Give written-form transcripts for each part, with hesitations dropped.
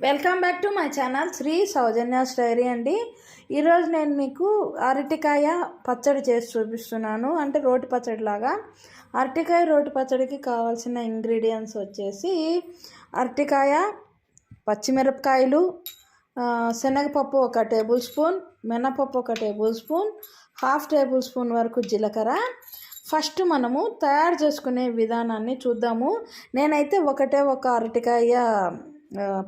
Welcome back to my channel Sri Soujanya స్టైరీ అండి. ఈరోజు నేను మీకు అరటికాయ పచ్చడి చేసి చూపిస్తున్నాను. అంటే రోటి పచ్చడి లాగా. అరటికాయ రోటి పచ్చడికి కావాల్సిన ఇంగ్రీడియంట్స్ వచ్చేసి అరటికాయ, పచ్చిమిరపకాయలు, శనగపప్పు 1 టేబుల్ స్పూన్, మినపప్పు 1 టేబుల్ స్పూన్, 1/2 టేబుల్ స్పూన్ వరకు జీలకర్ర. ఫస్ట్ మనము తయారు చేసుకునే విధానాన్ని చూద్దాము. నేనైతే ఒక అరటికాయ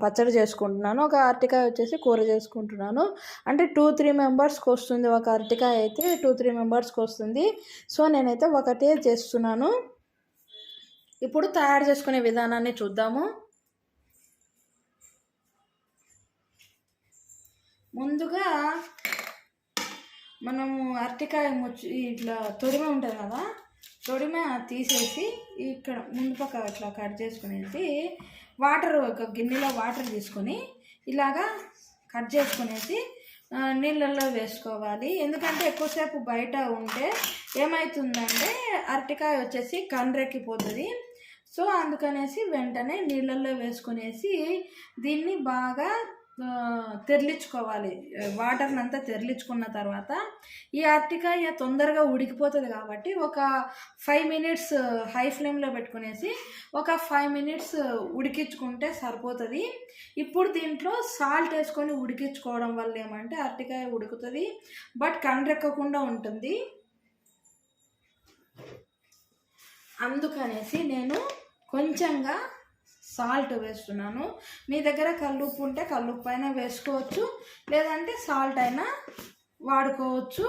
పచ్చడి చేసుకుంటున్నాను. ఒక అరటికాయ వచ్చేసి కూర చేసుకుంటున్నాను. అంటే 2-3 మెంబర్స్కి వస్తుంది. ఒక అరటికాయ అయితే 2-3 మెంబర్స్కి వస్తుంది. సో నేనైతే ఒకటే చేస్తున్నాను. ఇప్పుడు తయారు చేసుకునే విధానాన్ని చూద్దాము. ముందుగా మనము అరటికాయ ఇట్లా తొడిమ ఉంటుంది కదా, తొడిమ తీసేసి ఇక్కడ ముందు పక్క ఇట్లా కట్ చేసుకునేసి వాటర్ ఒక గిన్నెలో వాటర్ తీసుకొని ఇలాగా కట్ చేసుకునేసి నీళ్ళల్లో వేసుకోవాలి. ఎందుకంటే ఎక్కువసేపు బయట ఉంటే ఏమవుతుందంటే అరటికాయ వచ్చేసి కండ్రెక్కిపోతుంది. సో అందుకనేసి వెంటనే నీళ్ళల్లో వేసుకునేసి దీన్ని బాగా తెరలించుకోవాలి. వాటర్ని అంతా తెరలించుకున్న తర్వాత ఈ అరటికాయ తొందరగా ఉడికిపోతుంది కాబట్టి ఒక 5 మినిట్స్ హై ఫ్లేమ్లో పెట్టుకునేసి ఒక 5 మినిట్స్ ఉడికించుకుంటే సరిపోతుంది. ఇప్పుడు దీంట్లో సాల్ట్ వేసుకొని ఉడికించుకోవడం వల్ల ఏమంటే అరటికాయ ఉడుకుతుంది, బట్ కండ్రెక్కకుండా ఉంటుంది. అందుకనేసి నేను కొంచెంగా సాల్ట్ వేస్తున్నాను. మీ దగ్గర కల్లుప్పు ఉంటే కల్లుప్పు అయినా వేసుకోవచ్చు, లేదంటే సాల్ట్ అయినా వాడుకోవచ్చు.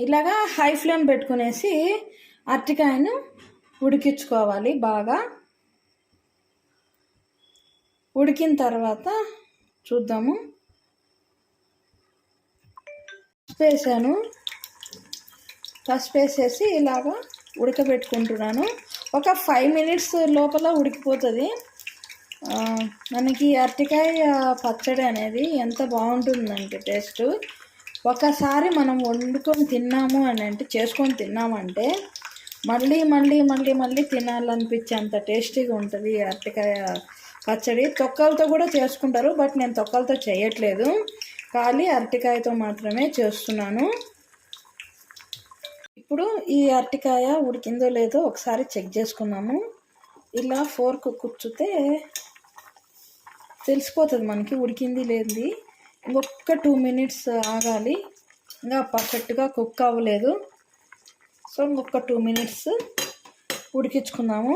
ఇలాగా హై ఫ్లేమ్ పెట్టుకునేసి అరటికాయను ఉడికించుకోవాలి. బాగా ఉడికిన తర్వాత చూద్దాము. వేసాను, పసుపు వేసేసి ఇలాగా ఉడకబెట్టుకుంటున్నాను. ఒక 5 మినిట్స్ లోపల ఉడికిపోతుంది. మనకి అరటికాయ పచ్చడి అనేది ఎంత బాగుంటుందంటే టేస్ట్, ఒకసారి మనం వండుకొని తిన్నాము అని అంటే, చేసుకొని తిన్నామంటే మళ్ళీ మళ్ళీ మళ్ళీ మళ్ళీ తినాలనిపించేంత టేస్టీగా ఉంటుంది అరటికాయ పచ్చడి. తొక్కలతో కూడా చేసుకుంటారు, బట్ నేను తొక్కలతో చేయట్లేదు, ఖాళీ అరటికాయతో మాత్రమే చేస్తున్నాను. ఇప్పుడు ఈ అరటికాయ ఉడికిందో లేదో ఒకసారి చెక్ చేసుకున్నాము. ఇలా ఫోర్క్ కూర్చుతే తెలిసిపోతుంది మనకి ఉడికింది లేనిది. ఇంకొక 2 మినిట్స్ ఆగాలి, ఇంకా పర్ఫెక్ట్గా కుక్ అవ్వలేదు. సో ఇంకొక 2 మినిట్స్ ఉడికించుకుందాము.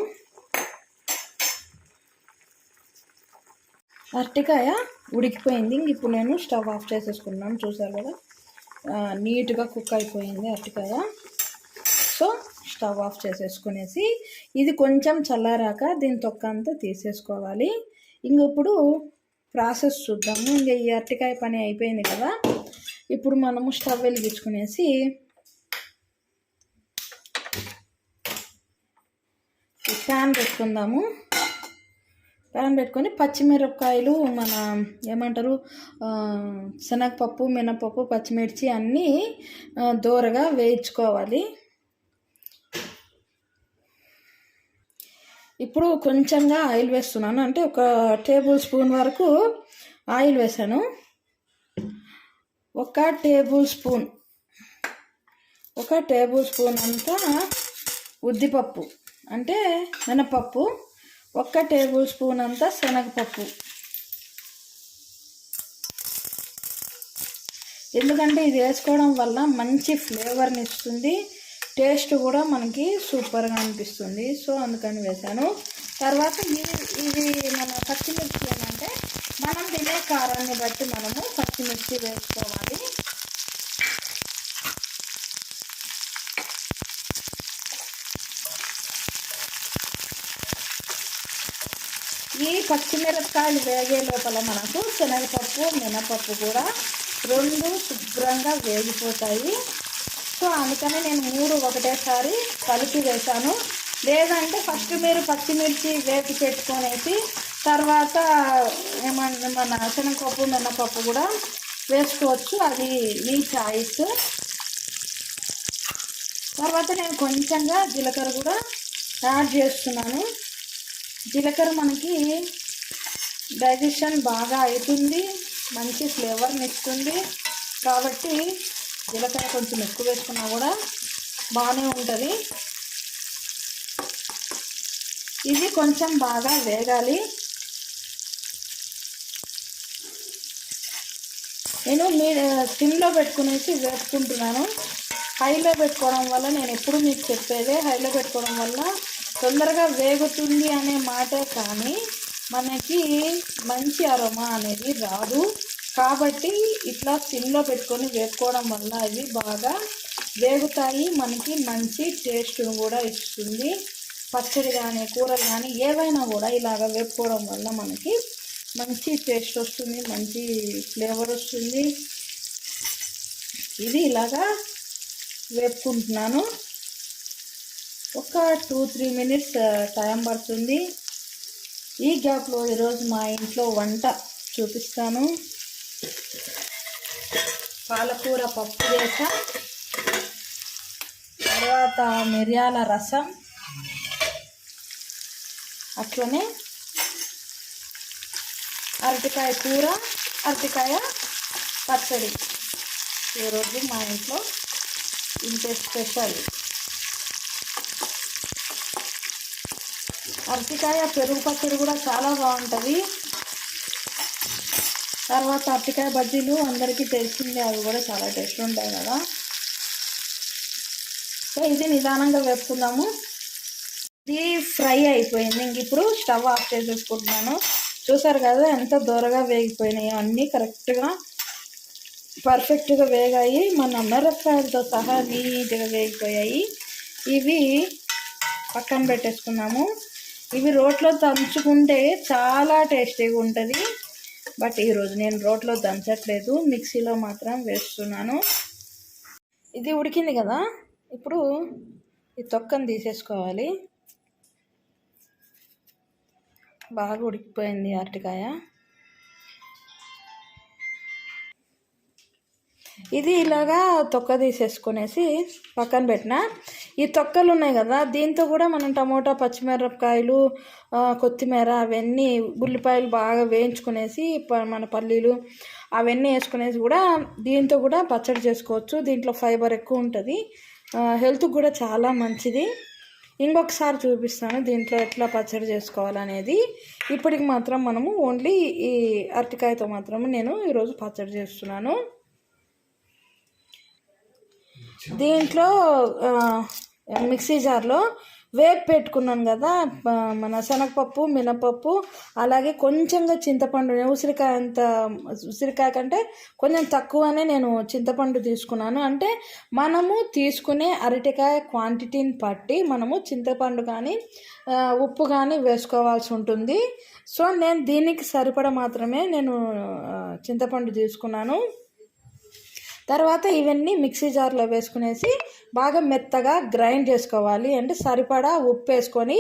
అరటికాయ ఉడికిపోయింది. ఇప్పుడు నేను స్టవ్ ఆఫ్ చేసేసుకున్నాను. చూసారు కదా, నీట్గా కుక్ అయిపోయింది అరటికాయ. సో స్టవ్ ఆఫ్ చేసేసుకునేసి ఇది కొంచెం చల్లారాక దీని తొక్క అంతా తీసేసుకోవాలి. ఇప్పుడు ప్రాసెస్ చూద్దాము. ఇంకా ఈ అరటికాయ పని అయిపోయింది కదా, ఇప్పుడు మనము స్టవ్ వెలిగించుకునేసి ప్యాన్ పెట్టుకుందాము. ప్యాన్ పెట్టుకొని పచ్చిమిరపకాయలు, మన ఏమంటారు, శనగపప్పు, మినపప్పు, పచ్చిమిర్చి అన్నీ దోరగా వేయించుకోవాలి. ఇప్పుడు కొంచెంగా ఆయిల్ వేస్తున్నాను. అంటే 1 టేబుల్ స్పూన్ వరకు ఆయిల్ వేసాను. 1 టేబుల్ స్పూన్ అంతా ఉద్దిపప్పు అంటే మినపప్పు, 1 టేబుల్ స్పూన్ అంతా శనగపప్పు. ఎందుకంటే ఇది వేసుకోవడం వల్ల మంచి ఫ్లేవర్ని ఇస్తుంది, టేస్ట్ కూడా మనకి సూపర్గా అనిపిస్తుంది. సో అందుకని వేసాను. తర్వాత ఇది మన పచ్చిమిర్చి ఏమంటే మనం తినే కారాన్ని బట్టి మనము పచ్చిమిర్చి వేసుకోవాలి. ఈ పచ్చిమిరపకాయలు వేగే లోపల మనకు శనగపప్పు, మినపప్పు కూడా 2 శుభ్రంగా వేగిపోతాయి. సో అందుకని నేను 3 ఒకటేసారి కలిపి వేసాను. లేదంటే ఫస్ట్ మీరు పచ్చిమిర్చి వేపి పెట్టుకొనేసి తర్వాత మన శనగపప్పు, మినపప్పు కూడా వేసుకోవచ్చు, అది మీ చాయిస్. తర్వాత నేను కొంచెంగా జీలకర్ర కూడా యాడ్ చేస్తున్నాను. జీలకర్ర మనకి డైజెషన్ బాగా అవుతుంది, మంచి ఫ్లేవర్ని ఇస్తుంది కాబట్టి జీలకర్ర కొంచెం ఎక్కువ వేసుకున్నా కూడా బాగానే ఉంటుంది. ఇది కొంచెం బాగా వేగాలి. నేను సిమ్లో పెట్టుకునేసి వేపుకుంటున్నాను. హైలో పెట్టుకోవడం వల్ల, నేను ఎప్పుడు మీకు చెప్పేదే, హైలో పెట్టుకోవడం వల్ల తొందరగా వేగుతుంది అనే మాటే కానీ మనకి మంచి అరోమా అనేది రాదు. కాబట్టి ఇట్లా సిమ్లో పెట్టుకొని వేపుకోవడం వల్ల ఇవి బాగా వేగుతాయి, మనకి మంచి టేస్ట్ను కూడా ఇస్తుంది. పచ్చడి కానీ కూరలు కానీ ఏవైనా కూడా ఇలాగ వేపుకోవడం వల్ల మనకి మంచి టేస్ట్ వస్తుంది, మంచి ఫ్లేవర్ వస్తుంది. ఇది ఇలాగా వేపుకుంటున్నాను. ఒక 2-3 మినిట్స్ టైం పడుతుంది. ఈ గ్యాప్లో ఈరోజు మా ఇంట్లో వంట చూపిస్తాను. పాలకూర పప్పు చేసా, తర్వాత మిరియాల రసం, అట్లనే అరటికాయ కూర, అరటికాయ పచ్చడి. ఈరోజు మా ఇంట్లో ఇంతే స్పెషల్. అరటికాయ పెరుగు పచ్చడి కూడా చాలా బాగుంటుంది. తర్వాత అరటికాయ బజ్జీలు అందరికీ తెలిసిందే, అవి కూడా చాలా టేస్ట్ ఉంటాయి కదా. సో ఇది నిదానంగా వేసుకుందాము. ఇది ఫ్రై అయిపోయింది. ఇంక ఇప్పుడు స్టవ్ ఆఫ్ చేసేసుకుంటున్నాను. చూసారు కదా ఎంత దూరగా వేగిపోయినాయి, అన్నీ కరెక్ట్గా పర్ఫెక్ట్గా వేగాయి. మన మిరపకాయలతో సహా నీట్గా వేగిపోయాయి. ఇవి పక్కన పెట్టేసుకున్నాము. ఇవి రోట్లో దంచుకుంటే చాలా టేస్టీగా ఉంటుంది. బట్ ఈరోజు నేను రోట్లో దంచట్లేదు, మిక్సీలో మాత్రం వేస్తున్నాను. ఇది ఉడికింది కదా, ఇప్పుడు ఈ తొక్కను తీసేసుకోవాలి. బాగా ఉడికిపోయింది అరటికాయ. ఇది ఇలాగా తొక్క తీసేసుకునేసి పక్కన పెట్టిన. ఈ తొక్కలు ఉన్నాయి కదా, దీంతో కూడా మనం టమోటా, పచ్చిమిరపకాయలు, కొత్తిమీర అవన్నీ, ఉల్లిపాయలు బాగా వేయించుకునేసి మన పల్లీలు అవన్నీ వేసుకునేసి కూడా దీంతో కూడా పచ్చడి చేసుకోవచ్చు. దీంట్లో ఫైబర్ ఎక్కువ ఉంటుంది, హెల్త్కి కూడా చాలా మంచిది. ఇంకొకసారి చూపిస్తాను దీంట్లో ఎట్లా పచ్చడి చేసుకోవాలనేది. ఇప్పటికి మాత్రం మనము ఓన్లీ ఈ అరటికాయతో మాత్రమే నేను ఈరోజు పచ్చడి చేస్తున్నాను. దీంట్లో మిక్సీ జార్లో వేపు పెట్టుకున్నాను కదా మన శనగపప్పు, మినపప్పు, అలాగే కొంచెంగా చింతపండు. ఉసిరికాయ కంటే కొంచెం తక్కువనే నేను చింతపండు తీసుకున్నాను. అంటే మనము తీసుకునే అరటికాయ క్వాంటిటీని బట్టి మనము చింతపండు కానీ ఉప్పు కానీ వేసుకోవాల్సి ఉంటుంది. సో నేను దీనికి సరిపడ మాత్రమే నేను చింతపండు తీసుకున్నాను. తర్వాత ఇవన్నీ మిక్సీ జార్లో వేసుకునేసి బాగా మెత్తగా గ్రైండ్ చేసుకోవాలి. అంటే సరిపడా ఉప్పు వేసుకొని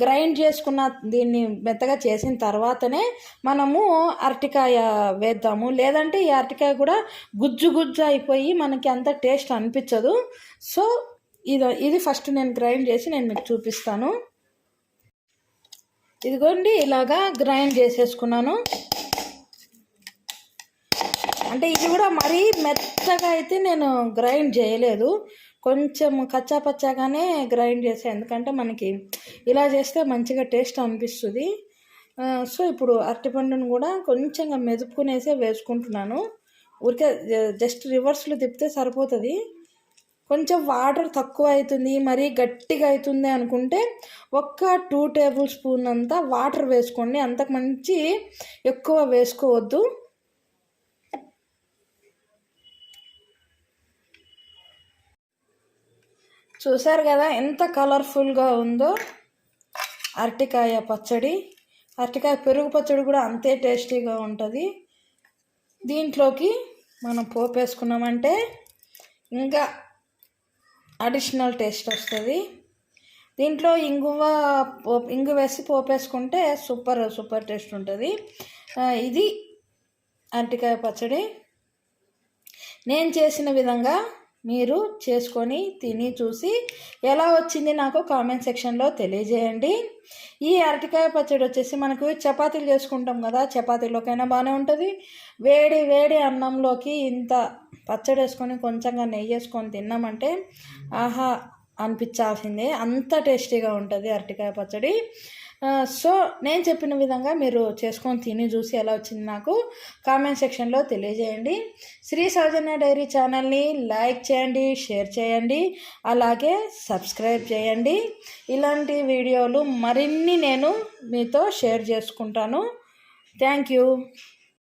గ్రైండ్ చేసుకున్న దీన్ని మెత్తగా చేసిన తర్వాతనే మనము అరటికాయ వేద్దాము. లేదంటే ఈ అరటికాయ కూడా గుజ్జు గుజ్జు అయిపోయి మనకి అంత టేస్ట్ అనిపించదు. సో ఇది ఫస్ట్ నేను గ్రైండ్ చేసి నేను మీకు చూపిస్తాను. ఇదిగోండి ఇలాగా గ్రైండ్ చేసేసుకున్నాను. అంటే ఇది కూడా మరీ మెత్తగా అయితే నేను గ్రైండ్ చేయలేదు, కొంచెం కచ్చా పచ్చాగానే గ్రైండ్ చేసాను. ఎందుకంటే మనకి ఇలా చేస్తే మంచిగా టేస్ట్ అనిపిస్తుంది. సో ఇప్పుడు అరటిపండును కూడా కొంచెంగా మెదుపుకునేసే వేసుకుంటున్నాను. ఊరికే జస్ట్ రివర్స్లో తిప్పితే సరిపోతుంది. కొంచెం వాటర్ తక్కువ అవుతుంది, మరీ గట్టిగా అవుతుంది అనుకుంటే ఒక్క 2 టేబుల్ స్పూన్ అంతా వాటర్ వేసుకోండి, అంతకు మంచి ఎక్కువ వేసుకోవద్దు. చూసారు కదా ఎంత కలర్ఫుల్గా ఉందో అరటికాయ పచ్చడి. అరటికాయ పెరుగు పచ్చడి కూడా అంతే టేస్టీగా ఉంటుంది. దీంట్లోకి మనం పోపు వేసుకున్నామంటే ఇంకా అడిషనల్ టేస్ట్ వస్తుంది. దీంట్లో ఇంగు వేసి పోపు వేసుకుంటే సూపర్ టేస్ట్ ఉంటుంది. ఇది అరటికాయ పచ్చడి. నేను చేసిన విధంగా మీరు చేసుకొని తిని చూసి ఎలా వచ్చింది నాకు కామెంట్ సెక్షన్లో తెలియజేయండి. ఈ అరటికాయ పచ్చడి వచ్చేసి మనకు చపాతీలు చేసుకుంటాం కదా, చపాతీలోకైనా బాగానే ఉంటుంది. వేడి వేడి అన్నంలోకి ఇంత పచ్చడి వేసుకొని కొంచెంగా నెయ్యి వేసుకొని తిన్నామంటే ఆహా అనిపించాల్సిందే, అంత టేస్టీగా ఉంటుంది అరటికాయ పచ్చడి. సో నేను చెప్పిన విధంగా మీరు చేసుకొని తిని చూసి ఎలా వచ్చింది నాకు కామెంట్ సెక్షన్లో తెలియజేయండి. శ్రీ సౌజన్య డైరీ ఛానల్ని లైక్ చేయండి, షేర్ చేయండి, అలాగే సబ్స్క్రైబ్ చేయండి. ఇలాంటి వీడియోలు మరిన్ని నేను మీతో షేర్ చేసుకుంటాను. Thank you.